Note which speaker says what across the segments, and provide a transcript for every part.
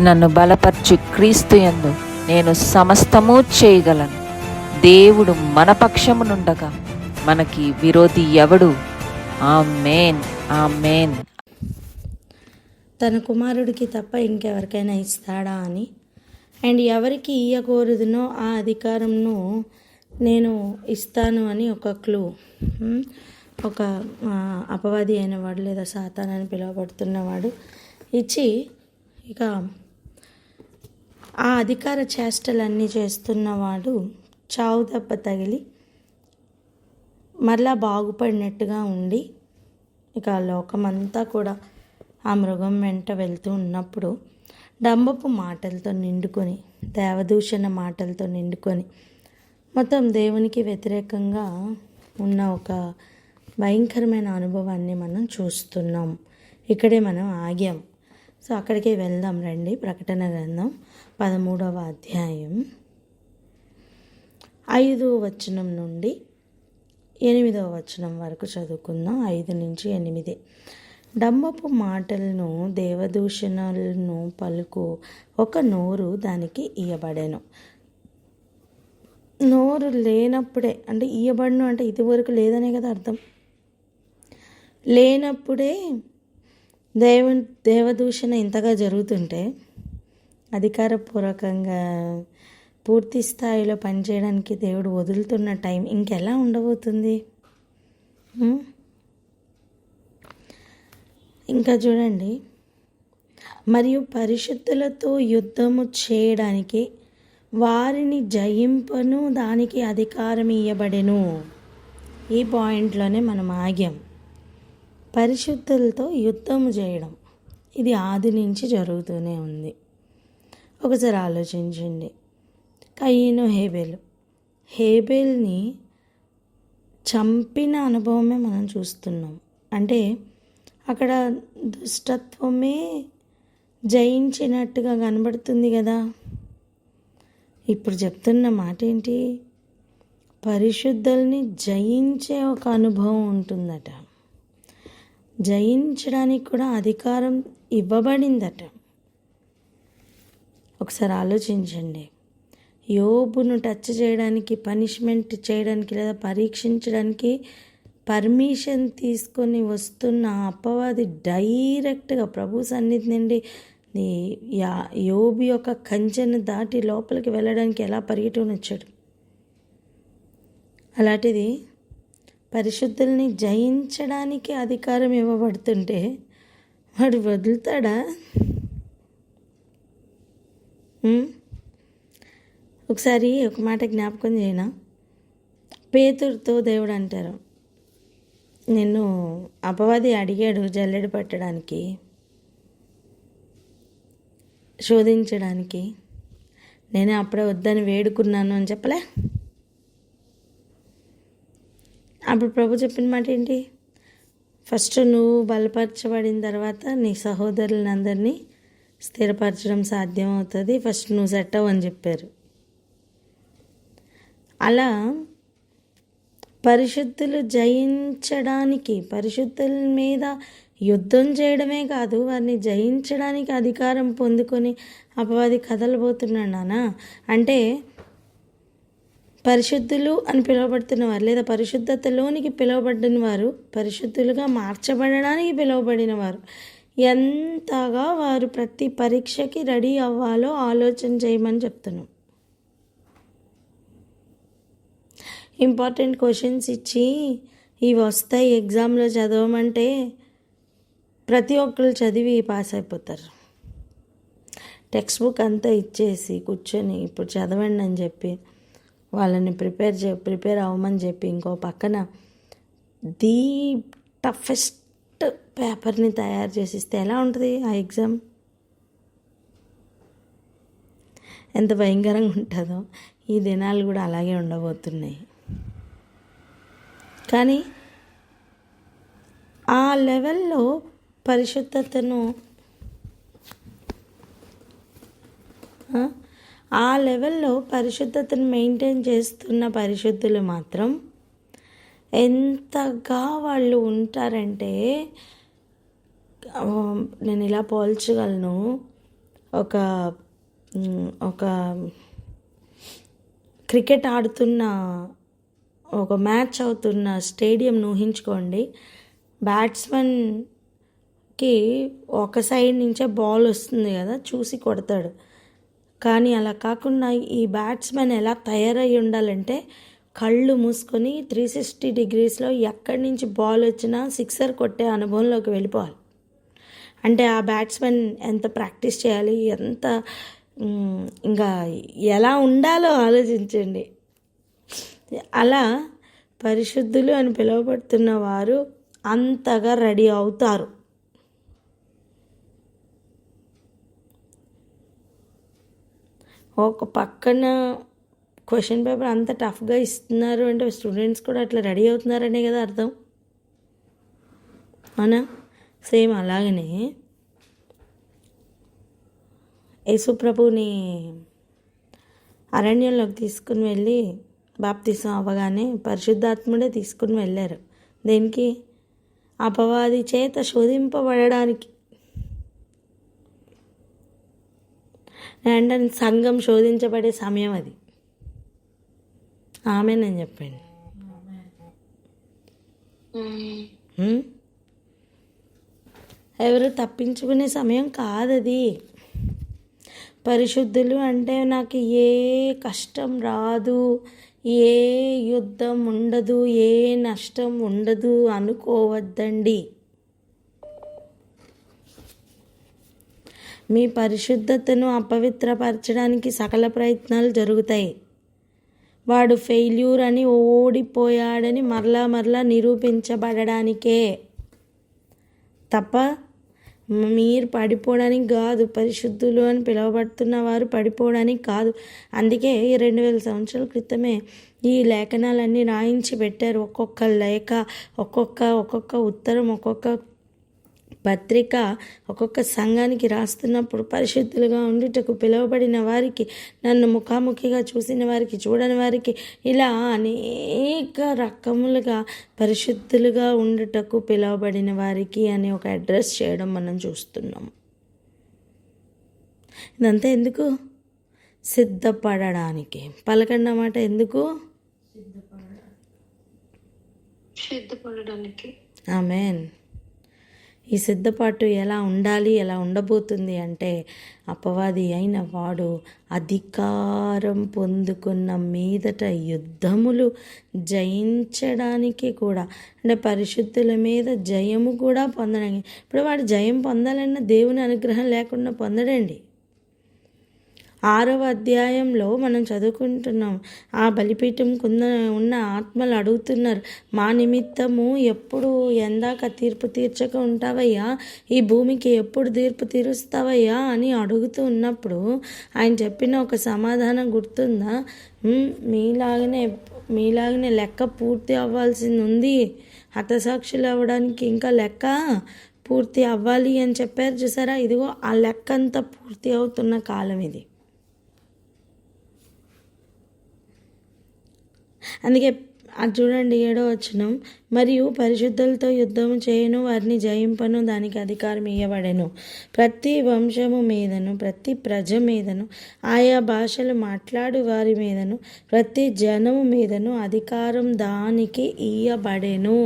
Speaker 1: నన్ను బలపరచు క్రీస్తు యందు నేను సమస్తము చేయగలను. దేవుడు మన పక్షమునుండగా మనకి విరోధి ఎవడు? ఆమేన్, ఆమేన్.
Speaker 2: తన కుమారుడికి తప్ప ఇంకెవరికైనా ఇస్తాడా అని, అండ్ ఎవరికి ఇయ్యకూడదునో ఆ అధికారంను నేను ఇస్తాను అని ఒక క్లూ, ఒక అపవాది అయినవాడు లేదా సాతాన్ అని పిలువబడుతున్నవాడు ఇచ్చి, ఇక ఆ అధికార చేష్టలన్నీ చేస్తున్నవాడు చావు దెబ్బ తగిలి మరలా బాగుపడినట్టుగా ఉండి, ఇక లోకమంతా కూడా ఆ మృగం వెంట వెళ్తూ ఉన్నప్పుడు డంబపు మాటలతో నిండుకొని, దేవదూషణ మాటలతో నిండుకొని, మొత్తం దేవునికి వ్యతిరేకంగా ఉన్న ఒక భయంకరమైన అనుభవాన్ని మనం చూస్తున్నాం. ఇక్కడే మనం ఆగాం. సో అక్కడికే వెళ్దాం రండి. ప్రకటన గ్రంథం 13వ అధ్యాయం 5వ వచనం నుండి 8వ వచనం వరకు చదువుకుందాం. 5 నుంచి 8. డంబపు మాటలను దేవదూషణలను పలుకు ఒక నోరు దానికి ఇయ్యబడెను. నోరు లేనప్పుడే, అంటే ఇయ్యబడను అంటే ఇదివరకు లేదనే కదా అర్థం. లేనప్పుడే దేవదూషణ ఇంతగా జరుగుతుంటే అధికారపూర్వకంగా పూర్తి స్థాయిలో పనిచేయడానికి దేవుడు వదులుతున్న టైం ఇంకెలా ఉండబోతుంది? ఇంకా చూడండి, మరియు పరిశుద్ధులతో యుద్ధము చేయడానికి వారిని జయింపను దానికి అధికారం ఇయ్యబడెను. ఈ పాయింట్లోనే మనం ఆగాం. పరిశుద్ధులతో యుద్ధము చేయడం ఇది ఆది నుంచి జరుగుతూనే ఉంది. ఒకసారి ఆలోచించండి. కయీను హేబేల్ని చంపిన అనుభవమే మనం చూస్తున్నాం. అంటే అక్కడ దుష్టత్వమే జయించినట్టుగా కనబడుతుంది కదా. ఇప్పుడు చెప్తున్న మాట ఏంటి? పరిశుద్ధుల్ని జయించే ఒక అనుభవం ఉంటుందట. జయించడానికి కూడా అధికారం ఇవ్వబడిందట. ఒకసారి ఆలోచించండి. యోబును టచ్ చేయడానికి, పనిష్మెంట్ చేయడానికి లేదా పరీక్షించడానికి పర్మిషన్ తీసుకొని వస్తున్న అపవాది డైరెక్ట్గా ప్రభు సన్నిధి నుండి యోబు యొక్క కంచెను దాటి లోపలికి వెళ్ళడానికి ఎలా పరిగెట్టుకుని వచ్చాడు. అలాంటిది పరిశుద్ధుల్ని జయించడానికి అధికారం ఇవ్వబడుతుంటే వాడు వదులుతాడా? ఒకసారి ఒక మాట జ్ఞాపకం చేయనా? పేతురుతో దేవుడు అంటారు, నిన్ను అపవాది అడిగాడు జల్లెడ పట్టడానికి, శోధించడానికి, నేనే అప్పుడే వద్దని వేడుకున్నాను అని చెప్పలే? అప్పుడు ప్రభు చెప్పిన మాట ఏంటి? ఫస్ట్ నువ్వు బలపరచబడిన తర్వాత నీ సహోదరులందరినీ స్థిరపరచడం సాధ్యమవుతుంది, ఫస్ట్ నువ్వు సెట్ అవ్వని చెప్పారు. అలా పరిశుద్ధులు జయించడానికి, పరిశుద్ధుల మీద యుద్ధం చేయడమే కాదు, వారిని జయించడానికి అధికారం పొందుకొని అపవాది కదలబోతున్నాడు నాన్న. అంటే పరిశుద్ధులు అని పిలువబడుతున్న వారు లేదా పరిశుద్ధతలోనికి పిలువబడిన వారు, పరిశుద్ధులుగా మార్చబడడానికి పిలువబడిన వారు ఎంతగా వారు ప్రతి పరీక్షకి రెడీ అవ్వాలో ఆలోచన చేయమని చెప్తున్నాం. ఇంపార్టెంట్ క్వశ్చన్స్ ఇచ్చి ఇవి వస్తాయి ఎగ్జామ్లో చదవమంటే ప్రతి ఒక్కరు చదివి పాస్ అయిపోతారు. టెక్స్ట్ బుక్ అంతా ఇచ్చేసి కూర్చొని ఇప్పుడు చదవండి అని చెప్పి వాళ్ళని ప్రిపేర్ అవ్వమని చెప్పి ఇంకో పక్కన ది టఫెస్ట్ పేపర్ని తయారు చేసిస్తే ఎలా ఉంటుంది ఆ ఎగ్జామ్? ఎంత భయంకరంగా ఉంటుందో. ఈ దినాలు కూడా అలాగే ఉండబోతున్నాయి. కానీ ఆ లెవెల్లో పరిశుద్ధతను, ఆ లెవెల్లో పరిశుద్ధతను మెయింటైన్ చేస్తున్న పరిశుద్ధులు మాత్రం ఎంతగా వాళ్ళు ఉంటారంటే, నేను ఇలా పోల్చగలను. ఒక ఒక క్రికెట్ ఆడుతున్న ఒక మ్యాచ్ అవుతున్న స్టేడియం ఊహించుకోండి. బ్యాట్స్మెన్కి ఒక సైడ్ నుంచే బాల్ వస్తుంది కదా, చూసి కొడతాడు. కానీ అలా కాకుండా ఈ బ్యాట్స్మెన్ ఎలా తయారై ఉండాలంటే కళ్ళు మూసుకొని 360 డిగ్రీస్లో ఎక్కడి నుంచి బాల్ వచ్చినా సిక్సర్ కొట్టే అనుభవంలోకి వెళ్ళిపోవాలి. అంటే ఆ బ్యాట్స్మెన్ ఎంత ప్రాక్టీస్ చేయాలి, ఎంత ఇంకా ఎలా ఉండాలో ఆలోచించండి. అలా పరిశుద్ధులు అని పిలువబడుతున్న వారు అంతగా రెడీ అవుతారు. ఒక పక్కన క్వశ్చన్ పేపర్ అంత టఫ్గా ఇస్తున్నారు అంటే స్టూడెంట్స్ కూడా అట్లా రెడీ అవుతున్నారనే కదా అర్థం, అవునా? సేమ్ అలాగనే యేసుప్రభుని అరణ్యంలోకి తీసుకుని వెళ్ళి బాప్తిసం అవ్వగానే పరిశుద్ధాత్ముడే తీసుకుని వెళ్ళారు. దేనికి? అపవాది చేత శోధింపబడడానికి. అంటే సంఘం శోధించబడే సమయం అది. ఆమె నేను చెప్పండి. ఎవరు తప్పించుకునే సమయం కాదది. పరిశుద్ధులు అంటే నాకు ఏ కష్టం రాదు, ఏ యుద్ధం ఉండదు, ఏ నష్టం ఉండదు అనుకోవద్దండి. మీ పరిశుద్ధతను అపవిత్రపరచడానికి సకల ప్రయత్నాలు జరుగుతాయి. వాడు ఫెయిల్యూర్ అని, ఓడిపోయాడని మరలా నిరూపించబడడానికే తప్ప మీరు పడిపోవడానికి కాదు. పరిశుద్ధులు అని పిలువబడుతున్న వారు పడిపోవడానికి కాదు. అందుకే 2000 సంవత్సరాల క్రితమే ఈ లేఖనాలన్నీ రాయించి పెట్టారు. ఒక్కొక్క లేఖ, ఒక్కొక్క ఉత్తరం, ఒక్కొక్క పత్రిక ఒక్కొక్క సంఘానికి రాస్తున్నప్పుడు పరిశుద్ధులుగా ఉండుటకు పిలువబడిన వారికి, నన్ను ముఖాముఖిగా చూసిన వారికి, చూడని వారికి, ఇలా అనేక రకములుగా పరిశుద్ధులుగా ఉండుటకు పిలువబడిన వారికి అని ఒక అడ్రస్ చేయడం మనం చూస్తున్నాం. ఇదంతా ఎందుకు? సిద్ధపడడానికి. పలకండి మాట. ఎందుకు?
Speaker 3: సిద్ధపడడానికి.
Speaker 2: ఆమేన్. ఈ సిద్ధపాటు ఎలా ఉండాలి, ఎలా ఉండబోతుంది అంటే అపవాది అయిన వాడు అధికారం పొందుకున్న మీదట యుద్ధములు జయించడానికి కూడా, అంటే పరిశుద్ధుల మీద జయము కూడా పొందడానికి. ఇప్పుడు వాడు జయం పొందాలన్న దేవుని అనుగ్రహం లేకుండా పొందడండి. 6వ అధ్యాయంలో మనం చదువుకుంటున్నాం. ఆ బలిపీఠం కింద ఉన్న ఆత్మలు అడుగుతున్నారు, మా నిమిత్తము ఎప్పుడు ఎందాక తీర్పు తీర్చక ఉంటావయ్యా, ఈ భూమికి ఎప్పుడు తీర్పు తీరుస్తావయ్యా అని అడుగుతూ ఉన్నప్పుడు ఆయన చెప్పిన ఒక సమాధానం గుర్తుందా? మీలాగనే లెక్క పూర్తి అవ్వాల్సింది ఉంది, హతసాక్షులు అవ్వడానికి ఇంకా లెక్క పూర్తి అవ్వాలి అని చెప్పారు. చూసారా? ఇదిగో ఆ లెక్క అంతా పూర్తి అవుతున్న కాలం ఇది. అందుకే అది చూడండి, 7వ వచనం, మరియు పరిశుద్ధులతో యుద్ధము చేయను, వారిని జయింపను, దానికి అధికారం ఇయ్యబడెను. ప్రతి వంశము మీదను, ప్రతి ప్రజ మీదను, ఆయా భాషలు మాట్లాడు వారి మీదను, ప్రతి జనము మీదను అధికారం దానికి ఇయ్యబడెను.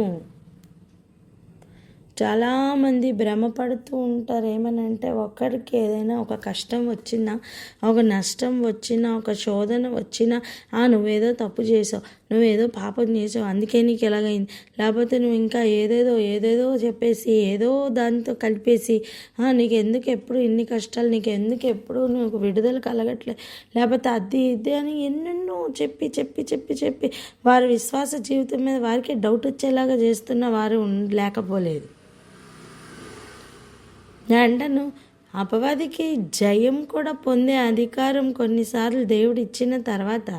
Speaker 2: చాలామంది భ్రమపడుతూ ఉంటారు. ఏమనంటే ఒకరికి ఏదైనా ఒక కష్టం వచ్చినా, ఒక నష్టం వచ్చినా, ఒక శోధన వచ్చినా, నువ్వేదో తప్పు చేసావు, నువ్వేదో పాపం చేసావు, అందుకే నీకు ఎలాగైంది, లేకపోతే నువ్వు ఇంకా ఏదేదో చెప్పేసి ఏదో దానితో కలిపేసి నీకు ఎందుకు ఎప్పుడు ఇన్ని కష్టాలు, నీకు ఎందుకు ఎప్పుడు నువ్వు విడుదల కలగట్లేదు, లేకపోతే అది ఇది అని ఎన్నెన్నో చెప్పి వారి విశ్వాస జీవితం మీద వారికి డౌట్ వచ్చేలాగా చేస్తున్న వారు లేకపోలేదు. నేను అంటాను, అపవాదికి జయం కూడా పొందే అధికారం కొన్నిసార్లు దేవుడు ఇచ్చిన తర్వాత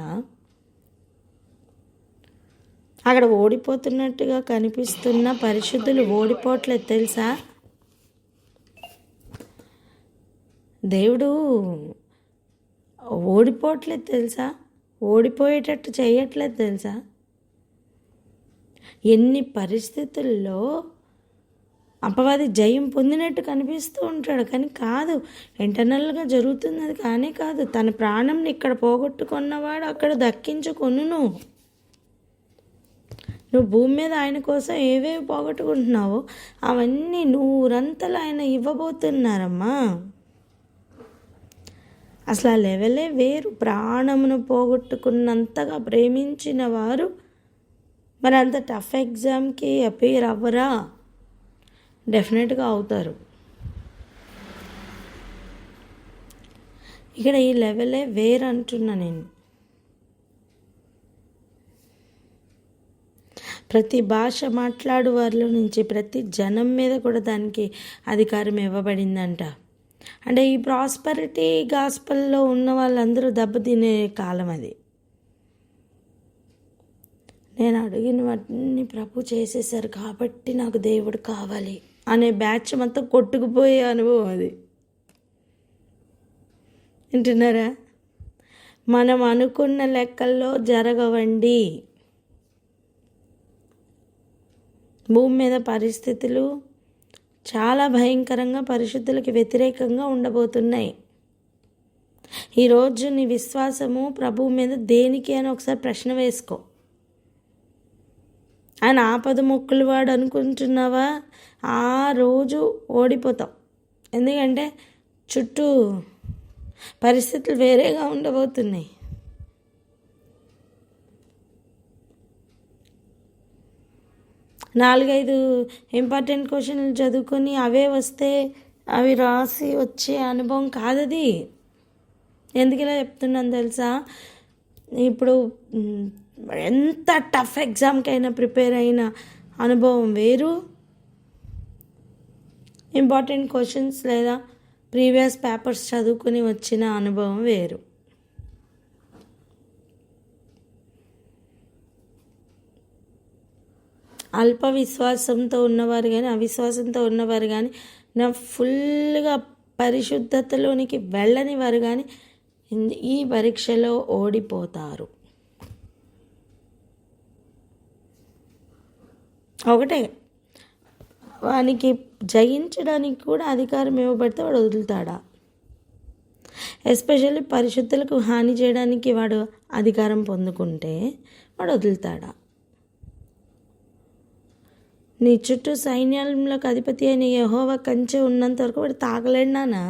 Speaker 2: అక్కడ ఓడిపోతున్నట్టుగా కనిపిస్తున్న పరిశుద్ధులు ఓడిపోవట్లేదు తెలుసా? దేవుడు ఓడిపోవట్లేదు తెలుసా? ఓడిపోయేటట్టు చేయట్లేదు తెలుసా? ఎన్ని పరిస్థితుల్లో అపవాది జయం పొందినట్టు కనిపిస్తూ ఉంటాడు, కానీ కాదు. ఇంటర్నల్గా జరుగుతుంది అది. కానే కాదు. తన ప్రాణంని ఇక్కడ పోగొట్టుకున్నవాడు అక్కడ దక్కించుకొనును. నువ్వు భూమి మీద ఆయన కోసం ఏవేవి పోగొట్టుకుంటున్నావో అవన్నీ నూరంతలు ఆయన ఇవ్వబోతున్నారమ్మా. అసలు ఆ లెవెలే వేరు. ప్రాణమును పోగొట్టుకున్నంతగా ప్రేమించిన వారు మరి అంత టఫ్ ఎగ్జామ్కి అపేర్ అవ్వరా? డెఫినెట్గా అవుతారు. ఇక్కడ ఈ లెవెలే వేరు అంటున్నా నేను. ప్రతి భాష మాట్లాడు వారిలో నుంచి ప్రతి జనం మీద కూడా దానికి అధికారం ఇవ్వబడిందంట. అంటే ఈ ప్రాస్పరిటీ గాస్పల్లో ఉన్న వాళ్ళందరూ దెబ్బతినే కాలం అది. నేను అడిగిన వాటిని ప్రభు చేసేసారు కాబట్టి నాకు దేవుడు కావాలి అనే బ్యాచ్ మొత్తం కొట్టుకుపోయే అనుభవం అది. వింటున్నారా? మనం అనుకున్న లెక్కల్లో జరగవండి. భూమి మీద పరిస్థితులు చాలా భయంకరంగా పరిశుద్ధులకి వ్యతిరేకంగా ఉండబోతున్నాయి. ఈరోజు నీ విశ్వాసము ప్రభువు మీద దేనికి అని ఒకసారి ప్రశ్న వేసుకో. ఆయన ఆపద మొక్కులు వాడు అనుకుంటున్నావా? ఆ రోజు ఓడిపోతాం. ఎందుకంటే చుట్టూ పరిస్థితులు వేరేగా ఉండబోతున్నాయి. నాలుగైదు ఇంపార్టెంట్ క్వశ్చన్లు చదువుకొని అవే వస్తే అవి రాసి వచ్చే అనుభవం కాదది. ఎందుకు ఇలా చెప్తున్నాను తెలుసా? ఇప్పుడు ఎంత టఫ్ ఎగ్జామ్కైనా ప్రిపేర్ అయిన అనుభవం వేరు, ఇంపార్టెంట్ క్వశ్చన్స్ లేదా ప్రీవియస్ పేపర్స్ చదువుకుని వచ్చిన అనుభవం వేరు. అల్ప విశ్వాసంతో ఉన్నవారు కానీ అవిశ్వాసంతో ఉన్నవారు కానీ నా ఫుల్గా పరిశుద్ధతలోనికి వెళ్ళని వారు కానీ ఈ పరీక్షలో ఓడిపోతారు. ఒకటే, వానికి జయించడానికి కూడా అధికారం ఇవ్వబడితే వాడు వదులుతాడా? ఎస్పెషల్లీ పరిశుద్ధులకు హాని చేయడానికి వాడు అధికారం పొందుకుంటే వాడు వదులుతాడా? నీ చుట్టూ సైన్యాలకు అధిపతి అయిన యెహోవా కంచె ఉన్నంత వరకు వాడు తాగలేడినానా?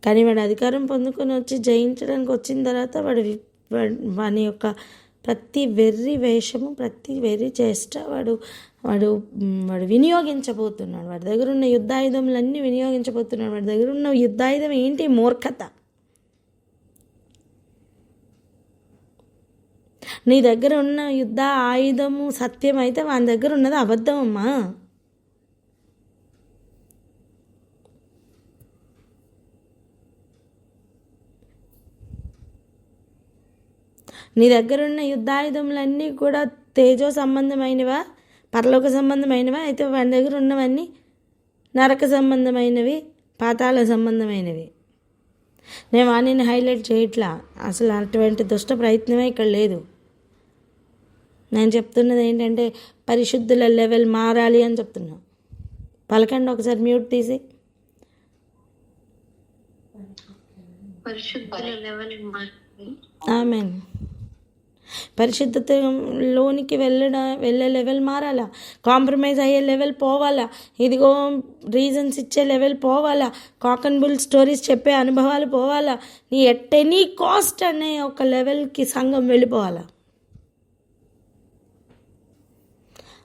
Speaker 2: కానీ వాడు అధికారం పొందుకొని వచ్చి జయించడానికి వచ్చిన తర్వాత వాని యొక్క ప్రతి వెర్రి వేషము, ప్రతి వెర్రి చేష్ట వాడు వాడు వాడు వినియోగించబోతున్నాడు. వాడి దగ్గర ఉన్న యుద్ధాయుధములన్నీ వినియోగించబోతున్నాడు. వాడి దగ్గర ఉన్న యుద్ధాయుధం ఏంటి? మూర్ఖత. నీ దగ్గర ఉన్న యుద్ధ ఆయుధము సత్యం అయితే వాని దగ్గర ఉన్నది అబద్ధం అమ్మా. నీ దగ్గర ఉన్న యుద్ధాయుధములన్నీ కూడా తేజో సంబంధమైనవా, పరలోక సంబంధమైనవా? అయితే వాని దగ్గర ఉన్నవన్నీ నరక సంబంధమైనవి, పాతాళ సంబంధమైనవి. నేను వాణిని హైలైట్ చేయట్లా. అసలు అటువంటి దుష్ట ప్రయత్నమే ఇక్కడ లేదు. నేను చెప్తున్నది ఏంటంటే పరిశుద్ధుల లెవెల్ మారాలి అని చెప్తున్నా. పలకండి ఒకసారి మ్యూట్ తీసి. ఆమేన్. పరిశుద్ధతలోనికి వెళ్ళే లెవెల్ మారాలా, కాంప్రమైజ్ అయ్యే లెవెల్ పోవాలా, ఇదిగో రీజన్స్ ఇచ్చే లెవెల్ పోవాలా, కాక్ అండ్ బుల్ స్టోరీస్ చెప్పే అనుభవాలు పోవాలా, నీ ఎట్ ఎనీ కాస్ట్ అనే ఒక లెవెల్కి సంఘం వెళ్ళిపోవాలా.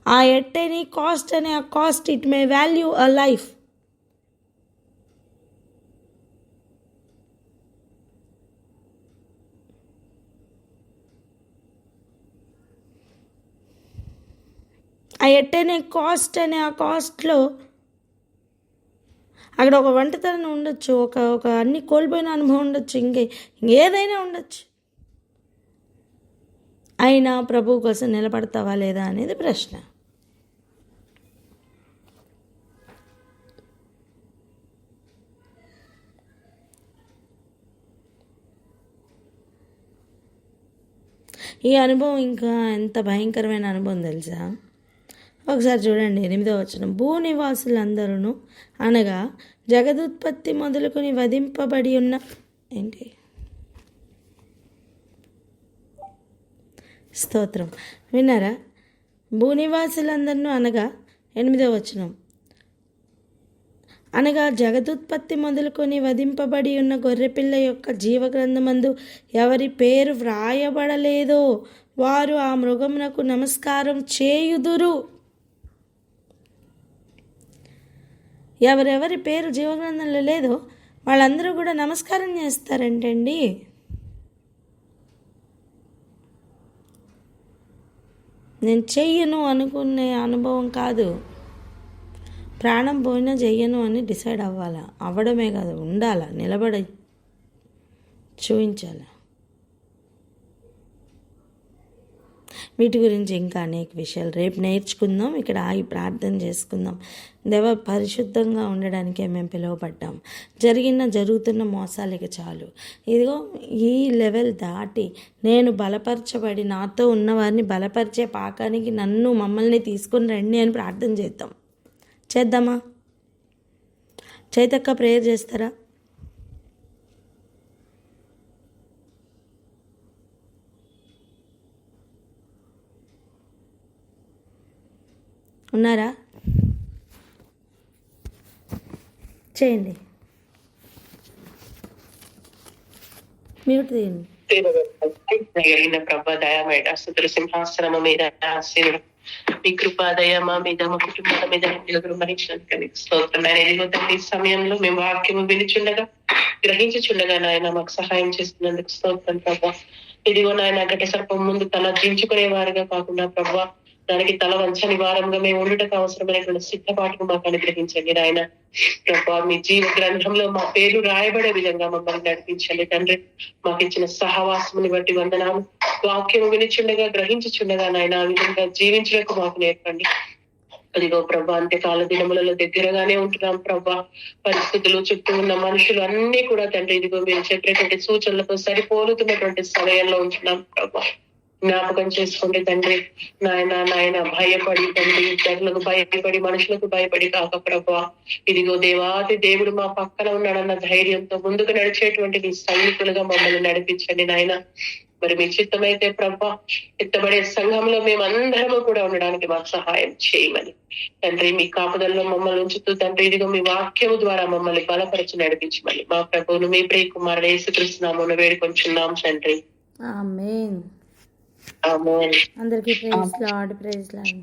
Speaker 2: ఆ ఎట్ ఎనీ కాస్ట్ అనే ఆ cost it may value a life. ఆ ఎట్ ఎనీ కాస్ట్ అనే ఆ కాస్ట్లో అక్కడ ఒక వంటతనం ఉండొచ్చు, ఒక అన్ని కోల్పోయిన అనుభవం ఉండొచ్చు, ఇంకేదైనా ఉండొచ్చు. అయినా ప్రభు కోసం నిలబడతావా లేదా అనేది ప్రశ్న. ఈ అనుభవం ఇంకా ఎంత భయంకరమైన అనుభవం తెలుసా? ఒకసారి చూడండి 8వ వచనం. భూనివాసులందరూ అనగా జగదుత్పత్తి మొదలుకొని వధింపబడి ఉన్న ఏంటి స్తోత్రం విన్నారా? భూనివాసులందరూ అనగా 8వ వచనం అనగా జగదుత్పత్తి మొదలుకొని వధింపబడి ఉన్న గొర్రెపిల్ల యొక్క జీవగ్రంథమందు ఎవరి పేరు వ్రాయబడలేదో వారు ఆ మృగమునకు నమస్కారం చేయుదురు. ఎవరెవరి పేరు జీవగ్రంథంలో లేదో వాళ్ళందరూ కూడా నమస్కారం చేస్తారంటండి. నేను చెయ్యను అనుకునే అనుభవం కాదు, ప్రాణం పోయినా చెయ్యను అని డిసైడ్ అవ్వాలా, అవ్వడమే కాదు ఉండాలా, నిలబడి చూపించాలి. వీటి గురించి ఇంకా అనేక విషయాలు రేపు నేర్చుకుందాం. ఇక్కడ ఆగి ప్రార్థన చేసుకుందాం. దేవ, పరిశుద్ధంగా ఉండడానికే మేము పిలువబడ్డాం. జరుగుతున్న మోసాలకి చాలు. ఇదిగో ఈ లెవెల్ దాటి నేను బలపరచబడి నాతో ఉన్నవారిని బలపరిచే పాకానికి మమ్మల్ని తీసుకొని రండి అని ప్రార్థన చేద్దామా? చైతక్క ప్రేయర్ చేస్తారా? ఉన్నారా? చేయండి, మ్యూట్ తీయండి.
Speaker 3: ప్రభా దయమేడ సుతుల సింహాసనము మీద ఆశీనుడు మీ కృపాదయ మా మీద మా కుటుంబాల మీద మరించినందుకు స్తోత్రం. ఎదిగో తండ్రి, ఈ సమయంలో మేము వాక్యము వినిచుండగా గ్రహించుచుండగా నాయన మాకు సహాయం చేస్తున్నందుకు స్తోత్రం ప్రభా. ఇదిగో నాయన గడ్డ సర్పం ముందు తల దించుకునే వారిగా కాకుండా ప్రభా దానికి తల వంచని వారంగా మేము ఉండటకు అవసరమైనటువంటి సిద్ధపాటును మాకు అనుగ్రహించండి నాయన. ప్రభా మీ జీవ గ్రంథంలో మా పేరు రాయబడే విధంగా మమ్మల్ని నడిపించండి తండ్రి. మాకు ఇచ్చిన సహవాసముని బట్టి వందనాలు. వాక్యం వినిచుండగా గ్రహించుచుండగా నాయన ఆ విధంగా జీవించడానికి మాకు నేర్పండి. అదిగో ప్రభా అంత్యకాల దినములలో దగ్గరగానే ఉంటున్నాం ప్రభా. పరిస్థితులు చుట్టూ ఉన్న మనుషులు అన్ని కూడా తండ్రి ఇదిగో మీరు చెప్పేటువంటి సూచనలతో సరిపోలుతున్నటువంటి సమయంలో ఉంటున్నాం ప్రభా. జ్ఞాపకం చేసుకోండి తండ్రి. నాయన భయపడి తండ్రి ఇతరులకు భయపడి మనుషులకు భయపడి కాక ప్రభా, ఇదిగో దేవాది దేవుడు మా పక్కన ఉన్నాడన్న ధైర్యంతో ముందుకు నడిచేటువంటి నీ సైనికులుగా మమ్మల్ని నడిపించండి నాయన. మరి మీ చిత్తమైతే ప్రభా ఎత్తబడే సంఘంలో మేమందరము కూడా ఉండడానికి మాకు సహాయం చేయమని తండ్రి మీ కాపుదల్లో మమ్మల్ని ఉంచుతూ తండ్రి ఇదిగో మీ వాక్యము ద్వారా మమ్మల్ని బలపరిచి నడిపించమని మా ప్రభువును మీ ప్రియ కుమారుడు యేసుక్రీస్తు నామమున వేడుకొంచున్నాం తండ్రి.
Speaker 2: ఆమేన్.
Speaker 3: ఆమేన్.
Speaker 2: అందరికీ ప్రైజ్ లార్డ్.